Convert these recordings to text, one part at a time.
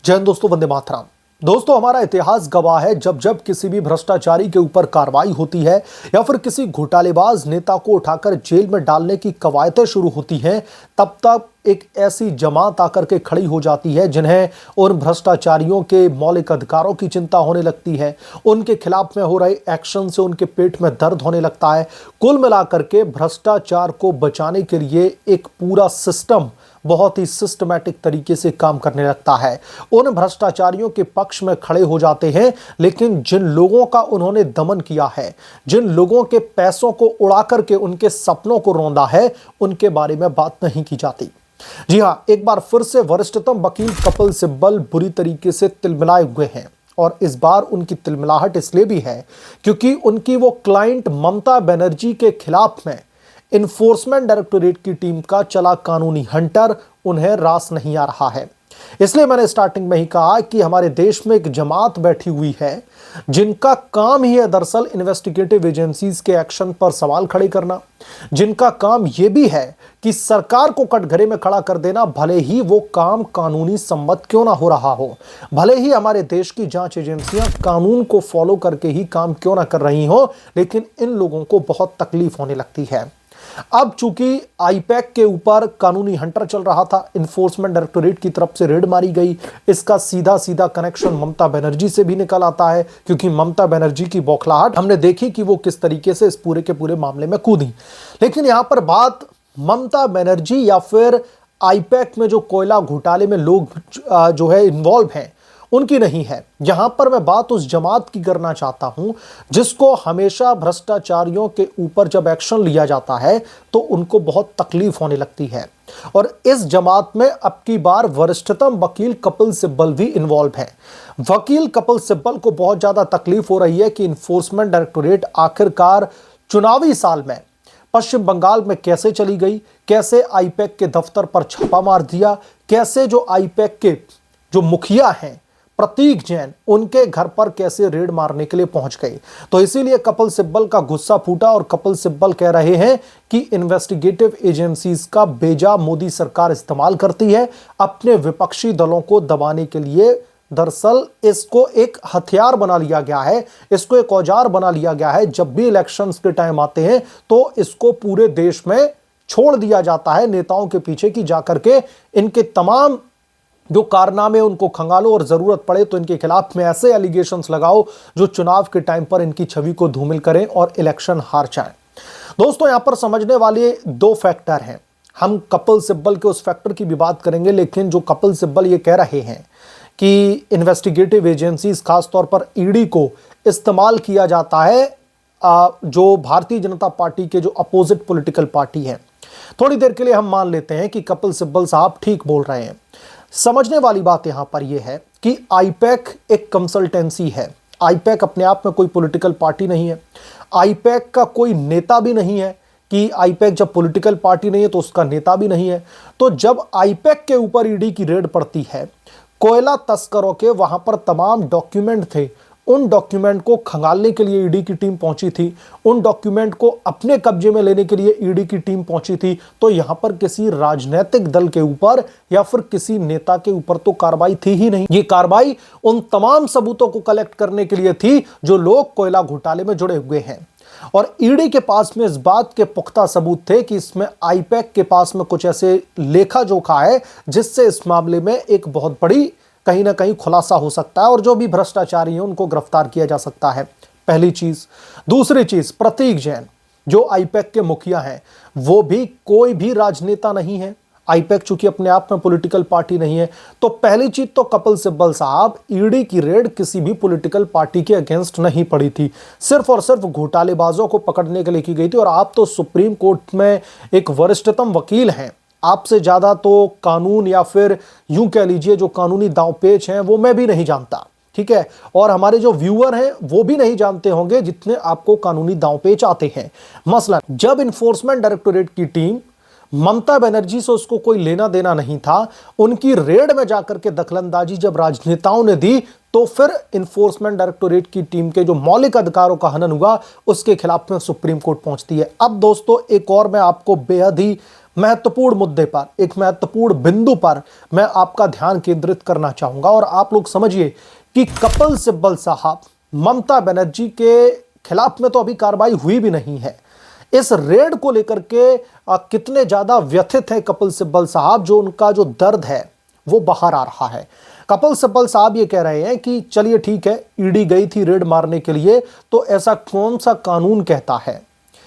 जय हिंद दोस्तों, वंदे मातरम। दोस्तों, हमारा इतिहास गवाह है जब जब किसी भी भ्रष्टाचारी के ऊपर कार्रवाई होती है या फिर किसी घोटालेबाज नेता को उठाकर जेल में डालने की कवायतें शुरू होती हैं, तब तक एक ऐसी जमात आकर के खड़ी हो जाती है जिन्हें उन भ्रष्टाचारियों के मौलिक अधिकारों की चिंता होने लगती है। उनके खिलाफ में हो रहे एक्शन से उनके पेट में दर्द होने लगता है। कुल मिलाकर के भ्रष्टाचार को बचाने के लिए एक पूरा सिस्टम बहुत ही सिस्टमैटिक तरीके से काम करने लगता है। उन भ्रष्टाचारियों के पक्ष में खड़े हो जाते हैं, लेकिन जिन लोगों का उन्होंने दमन किया है, जिन लोगों के पैसों को उड़ा करके उनके सपनों को रौंदा है, उनके बारे में बात नहीं की जाती। जी हां, एक बार फिर से वरिष्ठतम वकील कपिल सिब्बल बुरी तरीके से तिलमिलाए हुए हैं। और इस बार उनकी तिलमिलाहट इसलिए भी है क्योंकि उनकी वो क्लाइंट ममता बनर्जी के खिलाफ में इन्फोर्समेंट डायरेक्टोरेट की टीम का चला कानूनी हंटर उन्हें रास नहीं आ रहा है। इसलिए मैंने स्टार्टिंग में ही कहा कि हमारे देश में एक जमात बैठी हुई है जिनका काम ही है दरअसल इन्वेस्टिगेटिव एजेंसीज के एक्शन पर सवाल खड़े करना, जिनका काम यह भी है कि सरकार को कटघरे में खड़ा कर देना, भले ही वो काम कानूनी सम्मत क्यों ना हो रहा हो, भले ही हमारे देश की जांच एजेंसियां कानून को फॉलो करके ही काम क्यों ना कर रही हो, लेकिन इन लोगों को बहुत तकलीफ होने लगती है। अब चूंकि आईपैक के ऊपर कानूनी हंटर चल रहा था, इन्फोर्समेंट डायरेक्टोरेट की तरफ से रेड मारी गई, इसका सीधा सीधा कनेक्शन ममता बनर्जी से भी निकल आता है, क्योंकि ममता बनर्जी की बौखलाहट हमने देखी कि वो किस तरीके से इस पूरे के पूरे मामले में कूदी। लेकिन यहां पर बात ममता बनर्जी या फिर आईपैक में जो कोयला घोटाले में लोग जो है इन्वॉल्व हैं उनकी नहीं है। यहां पर मैं बात उस जमात की करना चाहता हूं जिसको हमेशा भ्रष्टाचारियों के ऊपर जब एक्शन लिया जाता है तो उनको बहुत तकलीफ होने लगती है। और इस जमात में अब की बार वरिष्ठतम वकील कपिल सिब्बल भी इन्वॉल्व है। वकील कपिल सिब्बल को बहुत ज्यादा तकलीफ हो रही है कि इन्फोर्समेंट डायरेक्टोरेट आखिरकार चुनावी साल में पश्चिम बंगाल में कैसे चली गई, कैसे आईपैक के दफ्तर पर छापा मार दिया, कैसे जो आईपैक के जो मुखिया हैं प्रतीक जैन, उनके घर पर कैसे रेड मारने के लिए पहुंच गए। तो इसीलिए कपिल सिब्बल का गुस्सा फूटा और कपिल सिब्बल कह रहे हैं कि इन्वेस्टिगेटिव एजेंसीज का बेजा मोदी सरकार इस्तेमाल करती है अपने विपक्षी दलों को दबाने के लिए। दरअसल इसको एक हथियार बना लिया गया है, इसको एक औजार बना लिया गया है। जब भी इलेक्शंस के टाइम आते हैं तो इसको पूरे देश में छोड़ दिया जाता है नेताओं के पीछे कि जाकर के इनके तमाम जो कारनामे उनको खंगालो और जरूरत पड़े तो इनके खिलाफ में ऐसे एलिगेशंस लगाओ जो चुनाव के टाइम पर इनकी छवि को धूमिल करें और इलेक्शन हार जाएं। दोस्तों, यहां पर समझने वाले दो फैक्टर हैं। हम कपिल सिब्बल के उस फैक्टर की भी बात करेंगे, लेकिन जो कपिल सिब्बल ये कह रहे हैं कि इन्वेस्टिगेटिव एजेंसीज खासतौर पर ईडी को इस्तेमाल किया जाता है जो भारतीय जनता पार्टी के जो अपोजिट पॉलिटिकल पार्टी है, थोड़ी देर के लिए हम मान लेते हैं कि कपिल सिब्बल साहब ठीक बोल रहे हैं। समझने वाली बात यहां पर यह है कि आईपैक एक कंसल्टेंसी है। आईपैक अपने आप में कोई पॉलिटिकल पार्टी नहीं है। आईपैक का कोई नेता भी नहीं है कि आईपैक जब पॉलिटिकल पार्टी नहीं है तो उसका नेता भी नहीं है। तो जब आईपैक के ऊपर ईडी की रेड पड़ती है, कोयला तस्करों के वहां पर तमाम डॉक्यूमेंट थे, उन डॉक्यूमेंट को खंगालने के लिए ईडी की टीम पहुंची थी, उन डॉक्यूमेंट को अपने कब्जे में लेने के लिए ईडी की टीम पहुंची थी। तो यहां पर किसी राजनीतिक दल के ऊपर या फिर किसी नेता के ऊपर तो कार्रवाई थी ही नहीं। ये कार्रवाई उन तमाम सबूतों को कलेक्ट करने के लिए थी जो लोग कोयला घोटाले में जुड़े हुए हैं। और ईडी के पास में इस बात के पुख्ता सबूत थे कि इसमें आईपैक के पास में कुछ ऐसे लेखा जोखा है जिससे इस मामले में एक बहुत बड़ी कहीं ना कहीं खुलासा हो सकता है और जो भी भ्रष्टाचारी हैं उनको गिरफ्तार किया जा सकता है। पहली चीज। दूसरी चीज, प्रतीक जैन जो आईपैक के मुखिया हैं, वो भी कोई भी राजनेता नहीं है। आईपैक चूंकि अपने आप में पॉलिटिकल पार्टी नहीं है, तो पहली चीज तो कपिल सिब्बल साहब, ईडी की रेड किसी भी पॉलिटिकल पार्टी के अगेंस्ट नहीं पड़ी थी, सिर्फ और सिर्फ घोटालेबाजों को पकड़ने के लिए की गई थी। और आप तो सुप्रीम कोर्ट में एक वरिष्ठतम वकील हैं, आपसे ज्यादा तो कानून या फिर यूं कह लीजिए जो कानूनी दांवपेच हैं वो मैं भी नहीं जानता, ठीक है। और हमारे जो व्यूअर हैं वो भी नहीं जानते होंगे जितने आपको कानूनी दांवपेच आते हैं। मसलन जब इन्फोर्समेंट डायरेक्टोरेट की टीम ममता बनर्जी से उसको कोई लेना देना नहीं था, उनकी रेड में जाकर के दखलंदाजी जब राजनेताओं ने दी, तो फिर इन्फोर्समेंट डायरेक्टोरेट की टीम के जो मौलिक अधिकारों का हनन हुआ उसके खिलाफ में सुप्रीम कोर्ट पहुंचती है। अब दोस्तों, एक और मैं आपको बेहद ही महत्वपूर्ण मुद्दे पर, एक महत्वपूर्ण बिंदु पर मैं आपका ध्यान केंद्रित करना चाहूंगा। और आप लोग समझिए कि कपिल सिब्बल साहब, ममता बनर्जी के खिलाफ में तो अभी कार्रवाई हुई भी नहीं है। इस रेड को लेकर के कितने ज्यादा व्यथित है कपिल सिब्बल साहब, जो उनका जो दर्द है वो बाहर आ रहा है। कपिल सिब्बल साहब ये कह रहे हैं कि चलिए ठीक है, ईडी गई थी रेड मारने के लिए, तो ऐसा कौन सा कानून कहता है,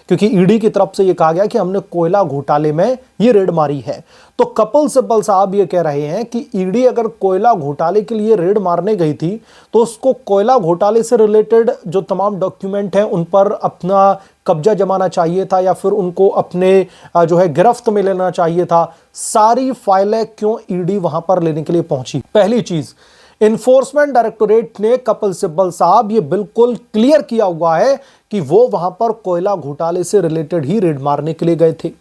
क्योंकि ईडी की तरफ से ये कहा गया कि हमने कोयला घोटाले में ये रेड मारी है। तो कपिल सिब्बल साहब ये कह रहे हैं कि ईडी अगर कोयला घोटाले के लिए रेड मारने गई थी तो उसको कोयला घोटाले से रिलेटेड जो तमाम डॉक्यूमेंट हैं उन पर अपना कब्जा जमाना चाहिए था, या फिर उनको अपने जो है गिरफ्त में लेना चाहिए था। सारी फाइलें क्यों ईडी वहां पर लेने के लिए पहुंची? पहली चीज, इन्फोर्समेंट डायरेक्टोरेट ने कपिल सिब्बल साहब ये बिल्कुल क्लियर किया हुआ है कि वो वहां पर कोयला घोटाले से रिलेटेड ही रेड मारने के लिए गए थे।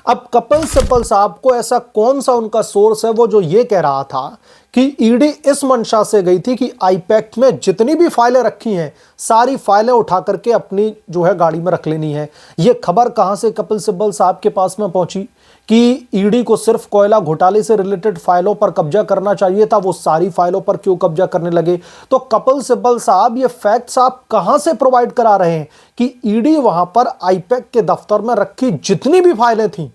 अब कपिल सिब्बल साहब को ऐसा कौन सा उनका सोर्स है वो जो ये कह रहा था कि ईडी इस मंशा से गई थी कि आईपैक्ट में जितनी भी फाइलें रखी हैं सारी फाइलें उठा करके अपनी जो है गाड़ी में रख लेनी है। ये खबर कहां से कपिल सिब्बल साहब के पास में पहुंची कि ईडी को सिर्फ कोयला घोटाले से रिलेटेड फाइलों पर कब्जा करना चाहिए था, वो सारी फाइलों पर क्यों कब्जा करने लगे? तो कपिल सिब्बल साहब ये फैक्ट्स आप कहां से प्रोवाइड करा रहे हैं कि ईडी वहां पर आईपैक के दफ्तर में रखी जितनी भी फाइलें थी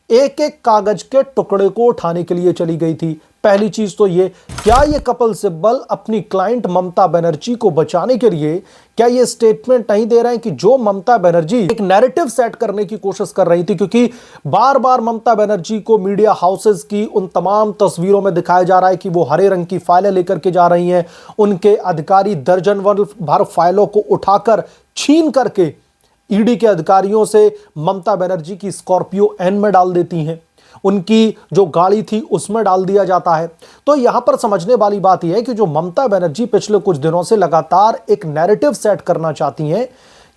एक एक कागज के टुकड़े को उठाने के लिए चली गई थी? पहली चीज तो ये, क्या ये कपिल सिब्बल अपनी क्लाइंट ममता बनर्जी को बचाने के लिए क्या ये स्टेटमेंट नहीं दे रहे हैं कि जो ममता बनर्जी एक नैरेटिव सेट करने की कोशिश कर रही थी, क्योंकि बार बार ममता बनर्जी को मीडिया हाउसेस की उन तमाम तस्वीरों में दिखाया जा रहा है कि वो हरे रंग की फाइलें लेकर के जा रही हैं, उनके अधिकारी दर्जन भर फाइलों को उठाकर छीन करके ईडी के अधिकारियों से ममता बनर्जी की स्कॉर्पियो एन में डाल देती हैं, उनकी जो गाड़ी थी उसमें डाल दिया जाता है। तो यहां पर समझने वाली बात यह है कि जो ममता बनर्जी पिछले कुछ दिनों से लगातार एक नैरेटिव सेट करना चाहती हैं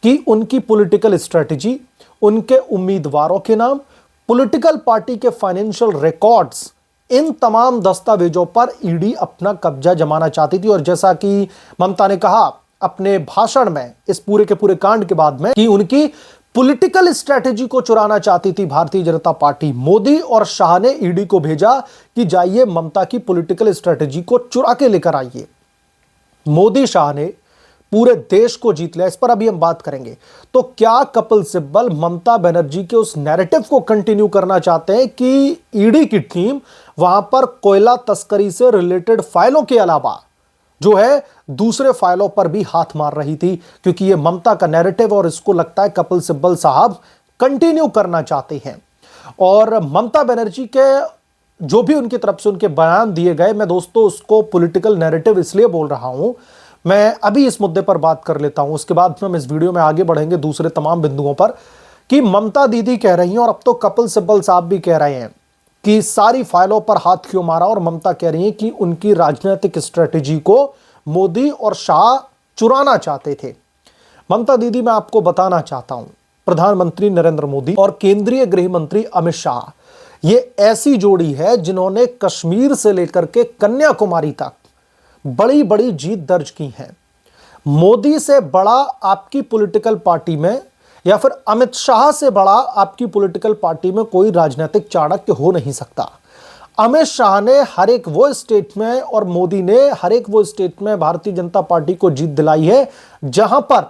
कि उनकी पॉलिटिकल स्ट्रेटजी, उनके उम्मीदवारों के नाम, पॉलिटिकल पार्टी के फाइनेंशियल रिकॉर्ड्स, इन तमाम दस्तावेजों पर ईडी अपना कब्जा जमाना चाहती थी। और जैसा कि ममता ने कहा अपने भाषण में इस पूरे के पूरे कांड के बाद में कि उनकी पॉलिटिकल स्ट्रेटजी को चुराना चाहती थी भारतीय जनता पार्टी। मोदी और शाह ने ईडी को भेजा कि जाइए ममता की पॉलिटिकल स्ट्रेटजी को चुरा के लेकर आइए। मोदी शाह ने पूरे देश को जीत लिया, इस पर अभी हम बात करेंगे। तो क्या कपिल सिब्बल ममता बनर्जी के उस नैरेटिव को कंटिन्यू करना चाहते हैं कि ईडी की टीम वहां पर कोयला तस्करी से रिलेटेड फाइलों के अलावा जो है दूसरे फाइलों पर भी हाथ मार रही थी? क्योंकि ये ममता का नैरेटिव और इसको लगता है कपिल सिब्बल साहब कंटिन्यू करना चाहते हैं। और ममता बनर्जी के जो भी उनकी तरफ से उनके बयान दिए गए, मैं दोस्तों उसको पॉलिटिकल नैरेटिव इसलिए बोल रहा हूं, मैं अभी इस मुद्दे पर बात कर लेता हूं, उसके बाद हम इस वीडियो में आगे बढ़ेंगे दूसरे तमाम बिंदुओं पर। कि ममता दीदी कह रही हैं और अब तो कपिल सिब्बल साहब भी कह रहे हैं कि सारी फाइलों पर हाथ क्यों मारा, और ममता कह रही हैं कि उनकी राजनीतिक स्ट्रेटजी को मोदी और शाह चुराना चाहते थे। ममता दीदी, मैं आपको बताना चाहता हूं, प्रधानमंत्री नरेंद्र मोदी और केंद्रीय गृह मंत्री अमित शाह ये ऐसी जोड़ी है जिन्होंने कश्मीर से लेकर के कन्याकुमारी तक बड़ी बड़ी जीत दर्ज की है। मोदी से बड़ा आपकी पॉलिटिकल पार्टी में या फिर अमित शाह से बड़ा आपकी पॉलिटिकल पार्टी में कोई राजनीतिक चाणक्य हो नहीं सकता। अमित शाह ने हर एक वो स्टेट में और मोदी ने हर एक वो स्टेट में भारतीय जनता पार्टी को जीत दिलाई है जहां पर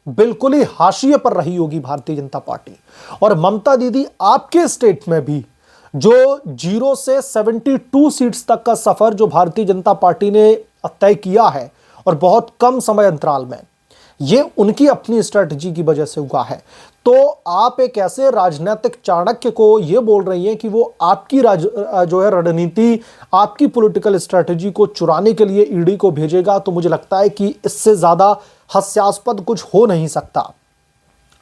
बिल्कुल ही हाशिए पर रही होगी भारतीय जनता पार्टी। और ममता दीदी, आपके स्टेट में भी जो 0 से 72 सीट्स तक का सफर जो भारतीय जनता पार्टी ने तय किया है और बहुत कम समय अंतराल में, ये उनकी अपनी स्ट्रेटजी की वजह से हुआ है। तो आप एक ऐसे राजनीतिक चाणक्य को ये बोल रही हैं कि वो आपकी जो है रणनीति, आपकी पॉलिटिकल स्ट्रेटजी को चुराने के लिए ईडी को भेजेगा, तो मुझे लगता है कि इससे ज्यादा हास्यास्पद कुछ हो नहीं सकता।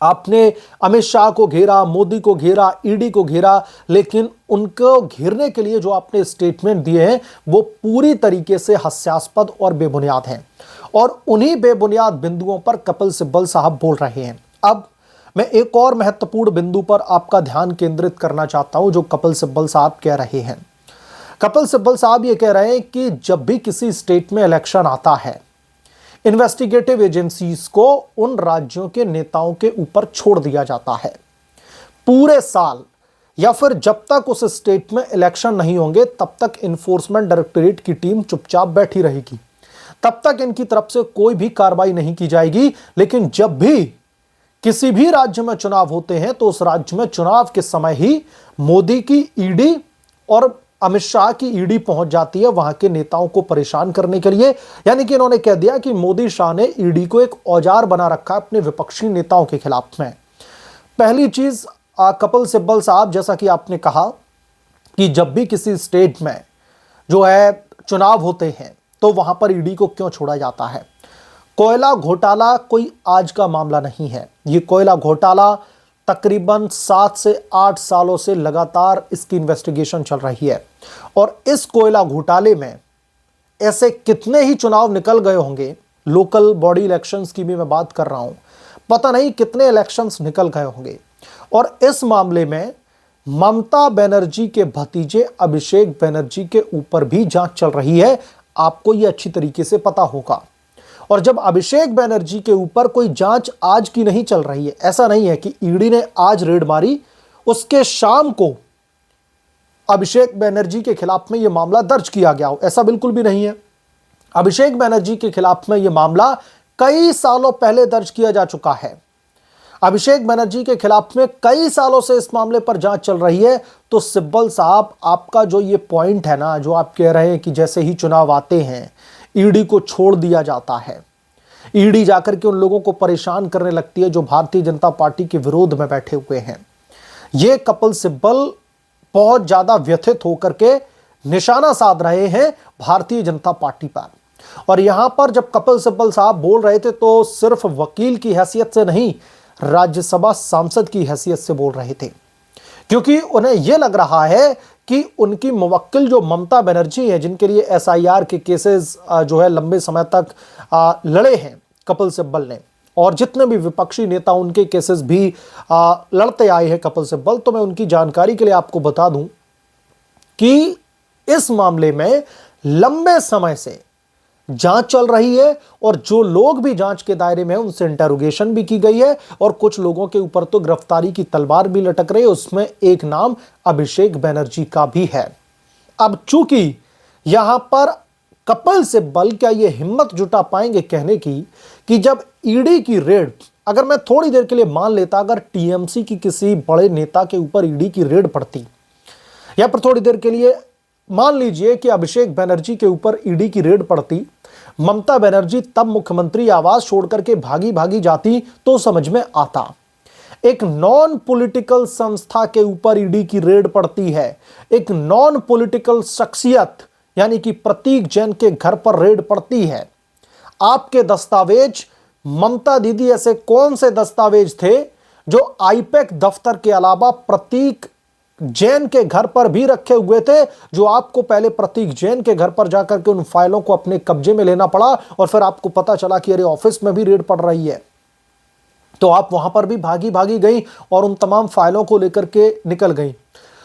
आपने अमित शाह को घेरा, मोदी को घेरा, ईडी को घेरा, लेकिन उनको घेरने के लिए जो आपने स्टेटमेंट दिए हैं वो पूरी तरीके से हास्यास्पद और बेबुनियाद हैं। और उन्हीं बेबुनियाद बिंदुओं पर कपिल सिब्बल साहब बोल रहे हैं। अब मैं एक और महत्वपूर्ण बिंदु पर आपका ध्यान केंद्रित करना चाहता हूं जो कपिल सिब्बल साहब कह रहे हैं। कपिल सिब्बल साहब ये कह रहे हैं कि जब भी किसी स्टेट में इलेक्शन आता है, इन्वेस्टिगेटिव एजेंसीज को उन राज्यों के नेताओं के ऊपर छोड़ दिया जाता है। पूरे साल या फिर जब तक उस स्टेट में इलेक्शन नहीं होंगे तब तक इन्फोर्समेंट डायरेक्टोरेट की टीम चुपचाप बैठी रहेगी, तब तक इनकी तरफ से कोई भी कार्रवाई नहीं की जाएगी। लेकिन जब भी किसी भी राज्य में चुनाव होते हैं तो उस राज्य में चुनाव के समय ही मोदी की ईडी और अमित शाह की ईडी पहुंच जाती है वहां के नेताओं को परेशान करने के लिए। यानी कि इन्होंने कह दिया कि मोदी शाह ने ईडी को एक औजार बना रखा है अपने विपक्षी नेताओं के खिलाफ में। पहली चीज, कपिल सिब्बल साहब, जैसा कि आपने कहा कि जब भी किसी स्टेट में जो है चुनाव होते हैं तो वहां पर ईडी को क्यों छोड़ा जाता है। कोयला घोटाला कोई आज का मामला नहीं है। ये कोयला घोटाला तकरीबन 7 से 8 सालों से लगातार इसकी इन्वेस्टिगेशन चल रही है और इस कोयला घोटाले में ऐसे कितने ही चुनाव निकल गए होंगे, लोकल बॉडी इलेक्शंस की भी मैं बात कर रहा हूं, पता नहीं कितने इलेक्शंस निकल गए होंगे। और इस मामले में ममता बनर्जी के भतीजे अभिषेक बनर्जी के ऊपर भी जांच चल रही है, आपको यह अच्छी तरीके से पता होगा। और जब अभिषेक बनर्जी के ऊपर कोई जांच आज की नहीं चल रही है, ऐसा नहीं है कि ईडी ने आज रेड मारी उसके शाम को अभिषेक बनर्जी के खिलाफ में यह मामला दर्ज किया गया हो, ऐसा बिल्कुल भी नहीं है। अभिषेक बनर्जी के खिलाफ में यह मामला कई सालों पहले दर्ज किया जा चुका है। अभिषेक बनर्जी के खिलाफ में कई सालों से इस मामले पर जांच चल रही है। तो सिब्बल साहब, आपका जो ये पॉइंट है ना, जो आप कह रहे हैं कि जैसे ही चुनाव आते हैं ईडी को छोड़ दिया जाता है, ईडी जाकर के उन लोगों को परेशान करने लगती है जो भारतीय जनता पार्टी के विरोध में बैठे हुए हैं, ये कपिल सिब्बल बहुत ज्यादा व्यथित होकर के निशाना साध रहे हैं भारतीय जनता पार्टी पर। और यहां पर जब कपिल सिब्बल साहब बोल रहे थे तो सिर्फ वकील की हैसियत से नहीं, राज्यसभा सांसद की हैसियत से बोल रहे थे, क्योंकि उन्हें यह लग रहा है कि उनकी मुवक्किल जो ममता बनर्जी है, जिनके लिए एसआईआर के केसेस जो है लंबे समय तक लड़े हैं कपिल सिब्बल ने, और जितने भी विपक्षी नेता उनके केसेस भी लड़ते आए हैं कपिल सिब्बल, तो मैं उनकी जानकारी के लिए आपको बता दूं कि इस मामले में लंबे समय से जांच चल रही है और जो लोग भी जांच के दायरे में हैं उनसे इंटरोगेशन भी की गई है और कुछ लोगों के ऊपर तो गिरफ्तारी की तलवार भी लटक रही है। उसमें एक नाम अभिषेक बनर्जी का भी है। अब चूंकि यहां पर कपिल सिब्बल क्या ये हिम्मत जुटा पाएंगे कहने की कि जब ईडी की रेड, अगर मैं थोड़ी देर के लिए मान लेता अगर टीएमसी की किसी बड़े नेता के ऊपर ईडी की रेड पड़ती, या फिर थोड़ी देर के लिए मान लीजिए कि अभिषेक बनर्जी के ऊपर ईडी की रेड पड़ती, ममता बनर्जी तब मुख्यमंत्री आवास छोड़ करके भागी भागी जाती तो समझ में आता। एक नॉन पॉलिटिकल संस्था के ऊपर ईडी की रेड पड़ती है, एक नॉन पॉलिटिकल शख्सियत यानी कि प्रतीक जैन के घर पर रेड पड़ती है। आपके दस्तावेज, ममता दीदी ऐसे कौन से दस्तावेज थे जो आईपैक दफ्तर के अलावा प्रतीक जैन के घर पर भी रखे हुए थे, जो आपको पहले प्रतीक जैन के घर पर जाकर के उन फाइलों को अपने कब्जे में लेना पड़ा और फिर आपको पता चला कि अरे ऑफिस में भी रेड पड़ रही है, तो आप वहां पर भी भागी भागी गई और उन तमाम फाइलों को लेकर के निकल गई।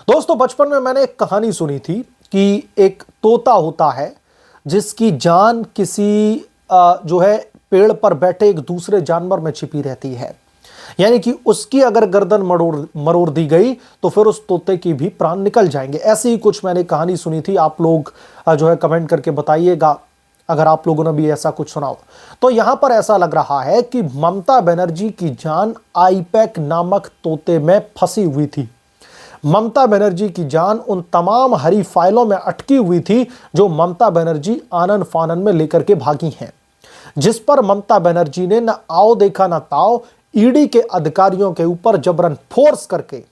दोस्तों, बचपन में मैंने एक कहानी सुनी थी कि एक तोता होता है जिसकी जान किसी जो है पेड़ पर बैठे एक दूसरे जानवर में छिपी रहती है, यानी कि उसकी अगर गर्दन मरोड़ दी गई तो फिर उस तोते की भी प्राण निकल जाएंगे। ऐसी ही कुछ मैंने कहानी सुनी थी, आप लोग जो है कमेंट करके बताइएगा अगर आप लोगों ने भी ऐसा कुछ सुना हो। तो यहां पर ऐसा लग रहा है कि ममता बनर्जी की जान आईपैक नामक तोते में फंसी हुई थी। ममता बनर्जी की जान उन तमाम हरी फाइलों में अटकी हुई थी जो ममता बनर्जी आनन फानन में लेकर के भागी हैं, जिस पर ममता बनर्जी ने न आओ देखा न ताओ ईडी के अधिकारियों के ऊपर जबरन फोर्स करके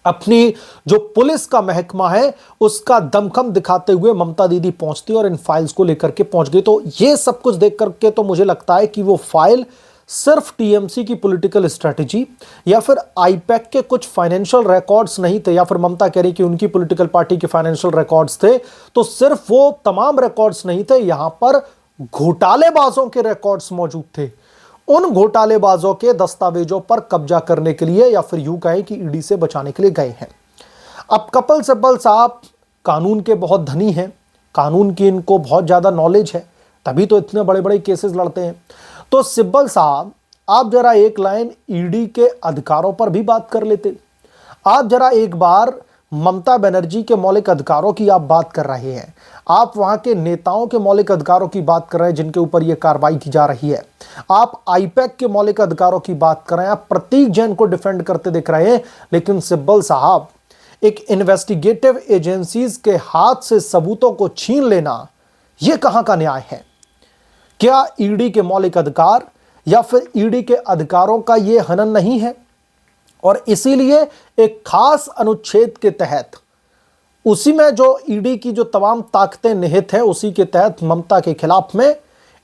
अपनी जो पुलिस का महकमा है उसका दमखम दिखाते हुए ममता दीदी पहुंचती और इन फाइल्स को लेकर के पहुंच गई। तो ये सब कुछ देख करके तो मुझे लगता है कि वो फाइल सिर्फ टीएमसी की पॉलिटिकल स्ट्रेटजी या फिर आईपैक के कुछ फाइनेंशियल रिकॉर्ड्स नहीं थे, या फिर ममता कह रही कि उनकी पॉलिटिकल पार्टी के फाइनेंशियल रिकॉर्ड्स थे, तो सिर्फ वो तमाम रिकॉर्ड्स नहीं थे, यहां पर घोटालेबाजों के रिकॉर्ड्स मौजूद थे। उन घोटालेबाजों के दस्तावेजों पर कब्जा करने के लिए या फिर यूं कहें कि ईडी से बचाने के लिए गए हैं। अब कपिल सिब्बल साहब कानून के बहुत धनी हैं, कानून की इनको बहुत ज्यादा नॉलेज है, तभी तो इतने बड़े बड़े केसेस लड़ते हैं। तो सिब्बल साहब, आप जरा एक लाइन ईडी के अधिकारों पर भी बात कर लेते। आप जरा एक बार ममता बनर्जी के मौलिक अधिकारों की आप बात कर रहे हैं, आप वहां के नेताओं के मौलिक अधिकारों की बात कर रहे हैं जिनके ऊपर यह कार्रवाई की जा रही है, आप आईपैक के मौलिक अधिकारों की बात कर रहे हैं, आप प्रतीक जैन को डिफेंड करते दिख रहे हैं, लेकिन सिब्बल साहब एक इन्वेस्टिगेटिव एजेंसीज के हाथ से सबूतों को छीन लेना यह कहां का न्याय है? क्या ईडी के मौलिक अधिकार या फिर ईडी के अधिकारों का यह हनन नहीं है? और इसीलिए एक खास अनुच्छेद के तहत, उसी में जो ईडी की जो तमाम ताकतें निहित हैं, उसी के तहत ममता के खिलाफ में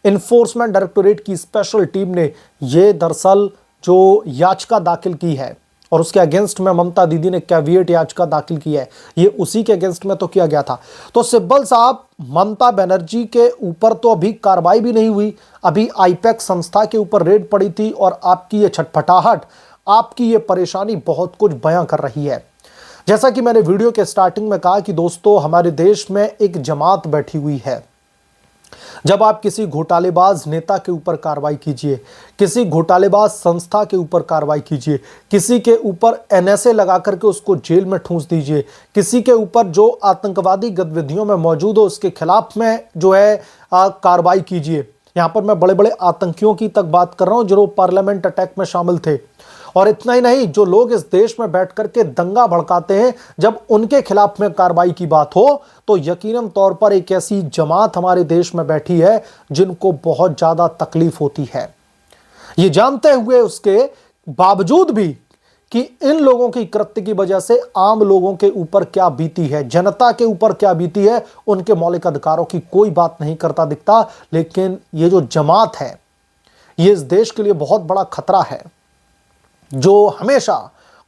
इन्फोर्समेंट डायरेक्टोरेट की स्पेशल टीम ने यह दरअसल जो याचिका दाखिल की है और उसके अगेंस्ट में ममता दीदी ने कैविएट याचिका दाखिल की है, ये उसी के अगेंस्ट में तो किया गया था। तो सिब्बल साहब, ममता बनर्जी के ऊपर तो अभी कार्रवाई भी नहीं हुई, अभी आईपैक संस्था के ऊपर रेड पड़ी थी और आपकी ये छटपटाहट, आपकी ये परेशानी बहुत कुछ बयां कर रही है। जैसा कि मैंने वीडियो के स्टार्टिंग में कहा कि दोस्तों, हमारे देश में एक जमात बैठी हुई है। जब आप किसी घोटालेबाज नेता के ऊपर कार्रवाई कीजिए, किसी घोटालेबाज संस्था के ऊपर कार्रवाई कीजिए, किसी के ऊपर एनएसए लगा करके उसको जेल में ठूंस दीजिए, किसी के ऊपर जो आतंकवादी गतिविधियों में मौजूद हो उसके खिलाफ में जो है कार्रवाई कीजिए। यहां पर मैं बड़े बड़े आतंकियों की तक बात कर रहा हूं जो पार्लियामेंट अटैक में शामिल थे। और इतना ही नहीं, जो लोग इस देश में बैठ करके दंगा भड़काते हैं, जब उनके खिलाफ में कार्रवाई की बात हो तो यकीनन तौर पर एक ऐसी जमात हमारे देश में बैठी है जिनको बहुत ज्यादा तकलीफ होती है। ये जानते हुए उसके बावजूद भी कि इन लोगों की कृत्य की वजह से आम लोगों के ऊपर क्या बीती है, जनता के ऊपर क्या बीती है, उनके मौलिक अधिकारों की कोई बात नहीं करता दिखता। लेकिन ये जो जमात है, ये इस देश के लिए बहुत बड़ा खतरा है, जो हमेशा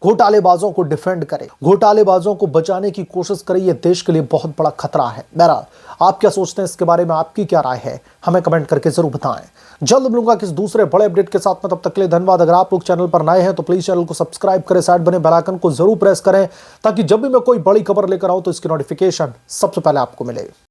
घोटालेबाजों को डिफेंड करे, घोटालेबाजों को बचाने की कोशिश करे। ये देश के लिए बहुत बड़ा खतरा है। बहरहाल, आप क्या सोचते हैं इसके बारे में, आपकी क्या राय है, हमें कमेंट करके जरूर बताएं। जल्द मिलूंगा किस दूसरे बड़े अपडेट के साथ में, तब तक के लिए धन्यवाद। अगर आप लोग चैनल पर नए हैं तो प्लीज चैनल को सब्सक्राइब करें, साइड बने बेल आइकन को जरूर प्रेस करें ताकि जब भी मैं कोई बड़ी खबर लेकर आऊं तो इसकी नोटिफिकेशन सबसे पहले आपको मिले।